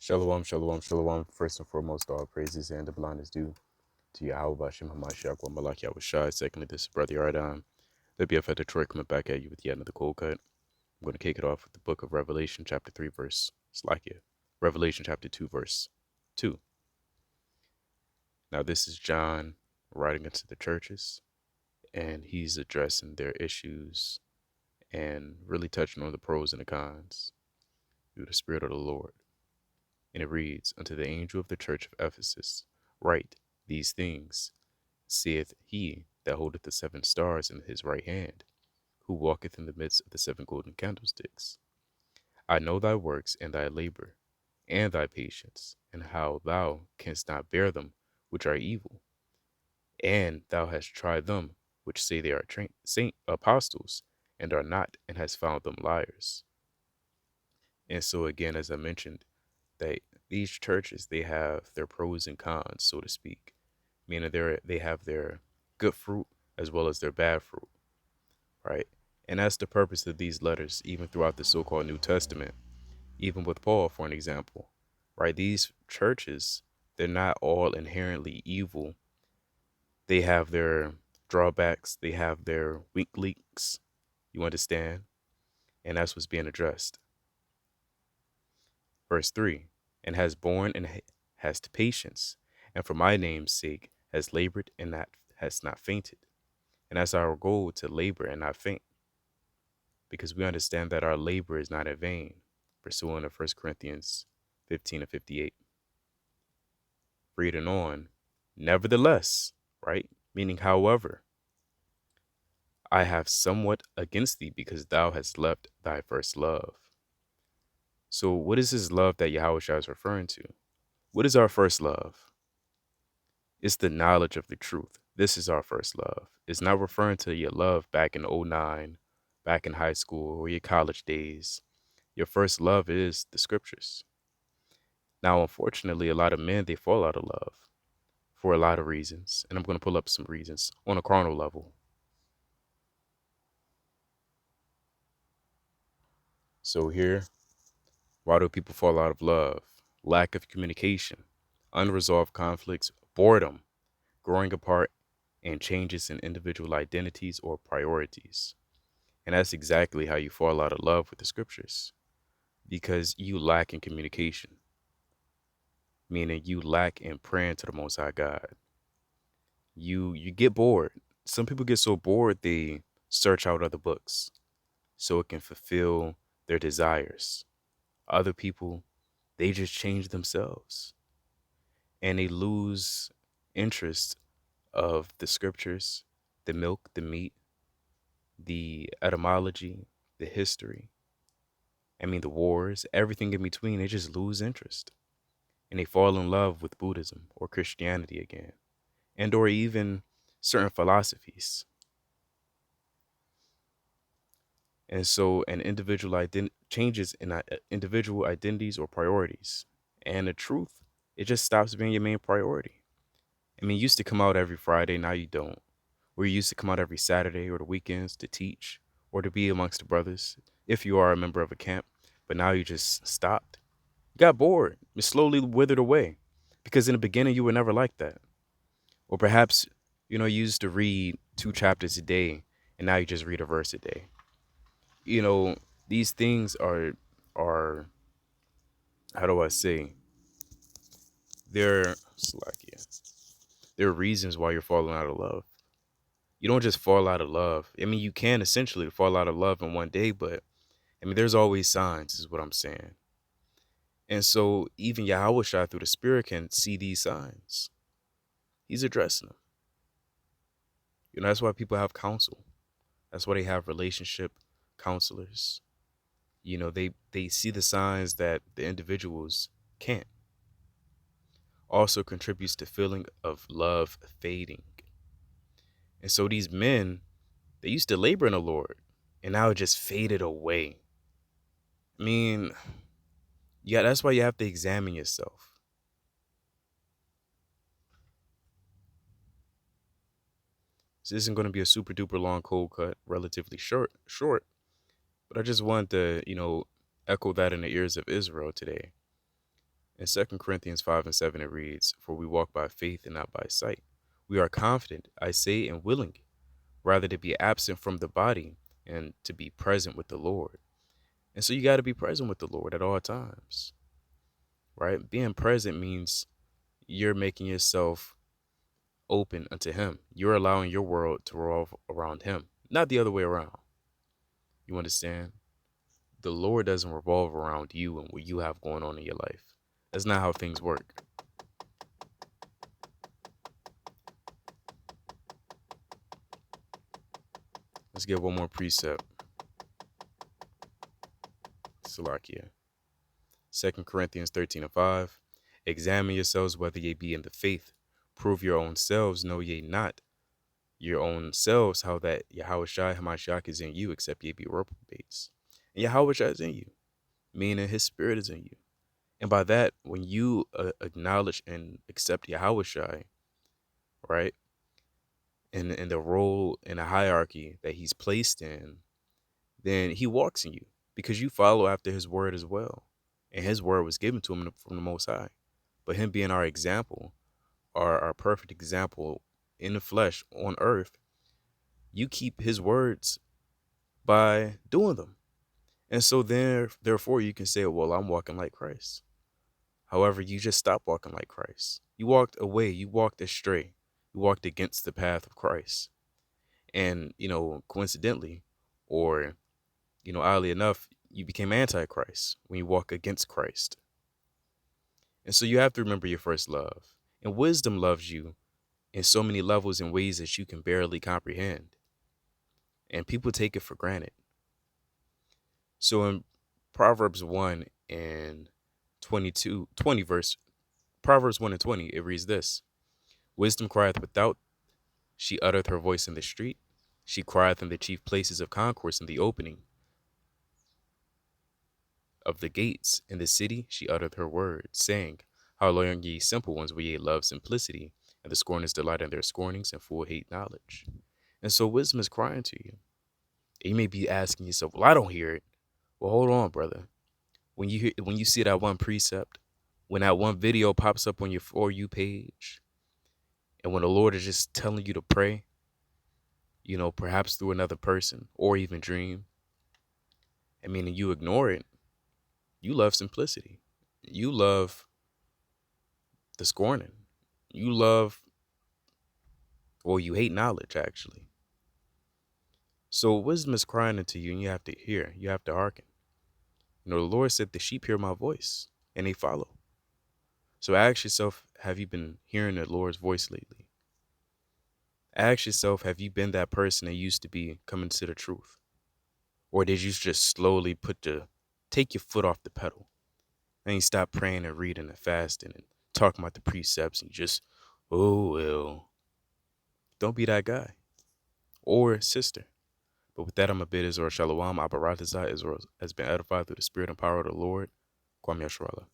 Shalom, shalom, shalom. First and foremost, all praises and the blessing is due to Yahweh Bashem Hamashiach wa Malak Yahushai. Secondly, this is Brother Yardam, the BF at Detroit, coming back at you with yet another cold cut. I'm going to kick it off with the book of Revelation, chapter 3, verse Slakia. Revelation, chapter 2, verse 2. Now, this is John writing into the churches, and he's addressing their issues and really touching on the pros and the cons through the Spirit of the Lord. And it reads, Unto the angel of the church of Ephesus, write these things, saith he that holdeth the 7 stars in his right hand, who walketh in the midst of the 7 golden candlesticks. I know thy works and thy labor, and thy patience, and how thou canst not bear them which are evil. And thou hast tried them which say they are saint apostles, and are not, and hast found them liars. And so again, as I mentioned, that these churches, they have their pros and cons, so to speak, meaning they have their good fruit as well as their bad fruit, right? And that's the purpose of these letters, even throughout the so-called New Testament, even with Paul, for an example, right? These churches, they're not all inherently evil. They have their drawbacks, they have their weak links, you understand? And that's what's being addressed. Verse 3, and has borne and has patience, and for my name's sake has labored and has not fainted. And that's our goal, to labor and not faint, because we understand that our labor is not in vain, pursuant to 1 Corinthians 15 and 58. Reading on, nevertheless, right? Meaning, however, I have somewhat against thee, because thou hast left thy first love. So what is this love that Yahushua is referring to? What is our first love? It's the knowledge of the truth. This is our first love. It's not referring to your love back in '09, back in high school, or your college days. Your first love is the scriptures. Now, unfortunately, a lot of men, they fall out of love for a lot of reasons. And I'm going to pull up some reasons on a carnal level. So here, why do people fall out of love? Lack of communication, unresolved conflicts, boredom, growing apart, and changes in individual identities or priorities. And that's exactly how you fall out of love with the scriptures, because you lack in communication, meaning you lack in praying to the Most High God. You get bored. Some people get so bored they search out other books so it can fulfill their desires. Other people, they just change themselves and they lose interest of the scriptures, the milk, the meat, the etymology, the history. I mean, the wars, everything in between, they just lose interest and they fall in love with Buddhism or Christianity again, and or even certain philosophies. And so an individual changes in individual identities or priorities. And the truth, it just stops being your main priority. I mean, you used to come out every Friday, now you don't. Or you used to come out every Saturday or the weekends to teach or to be amongst the brothers if you are a member of a camp. But now you just stopped. You got bored. It slowly withered away. Because in the beginning, you were never like that. Or perhaps, you used to read 2 chapters a day and now you just read a verse a day. You know, these things are how do I say, they're Slovakia. There are reasons why you're falling out of love. You don't just fall out of love. I mean, you can essentially fall out of love in one day, but I mean, there's always signs, is what I'm saying. And so even Yahweh Shai through the Spirit can see these signs. He's addressing them. That's why people have counsel. That's why they have relationship counselors. They see the signs that the individuals can't. Also contributes to feeling of love fading. And so these men, they used to labor in the Lord, and now it just faded away. I mean, yeah, that's why you have to examine yourself. So this isn't going to be a super duper long cold cut, relatively short, but I just wanted to, echo that in the ears of Israel today. In 2 Corinthians 5 and 7, it reads, "For we walk by faith and not by sight. We are confident, I say, and willing, rather to be absent from the body and to be present with the Lord." And so you got to be present with the Lord at all times, right? Being present means you're making yourself open unto Him. You're allowing your world to revolve around Him, not the other way around. You understand? The Lord doesn't revolve around you and what you have going on in your life. That's not how things work. Let's get one more precept. Salakia. 2 Corinthians 13 and 5. Examine yourselves whether ye be in the faith. Prove your own selves, know ye not your own selves how that Yahushua Hamashiach is in you, except ye be reprobates. And Yahushua is in you, meaning His Spirit is in you. And by that, when you acknowledge and accept Yahushua, right, in the role in the hierarchy that He's placed in, then He walks in you because you follow after His word as well. And His word was given to Him from the Most High. But Him being our example, our perfect example in the flesh on earth, you keep His words by doing them. And so therefore you can say, well, I'm walking like Christ. However, you just stopped walking like Christ. You walked away. You walked astray. You walked against the path of Christ. And, coincidentally, or, oddly enough, you became antichrist when you walk against Christ. And so you have to remember your first love. And wisdom loves you in so many levels and ways that you can barely comprehend. And people take it for granted. So in Proverbs 1 and 20 verse, Proverbs 1 and 20, it reads this: "Wisdom crieth without, she uttereth her voice in the street. She crieth in the chief places of concourse, in the opening of the gates. In the city she uttereth her words, saying, How long, ye simple ones, will ye love simplicity? And the scorners delight in their scornings, and fool hate knowledge." And so wisdom is crying to you. And you may be asking yourself, well, I don't hear it. Well, hold on, brother. When you see that one precept, when that one video pops up on your For You page, and when the Lord is just telling you to pray, perhaps through another person or even dream, and you ignore it, you love simplicity. You love the scorning. You love, or you hate knowledge, actually. So wisdom is crying into you, and you have to hear. You have to hearken. The Lord said, the sheep hear my voice, and they follow. So ask yourself, have you been hearing the Lord's voice lately? Ask yourself, have you been that person that used to be coming to the truth? Or did you just slowly take your foot off the pedal? And you stop praying and reading and fasting and talking about the precepts, and you just, oh, well. Don't be that guy or sister. But with that, I'm a bid Israel Shalom. Abaratazah Israel has been edified through the spirit and power of the Lord. Kwame Yasharallah.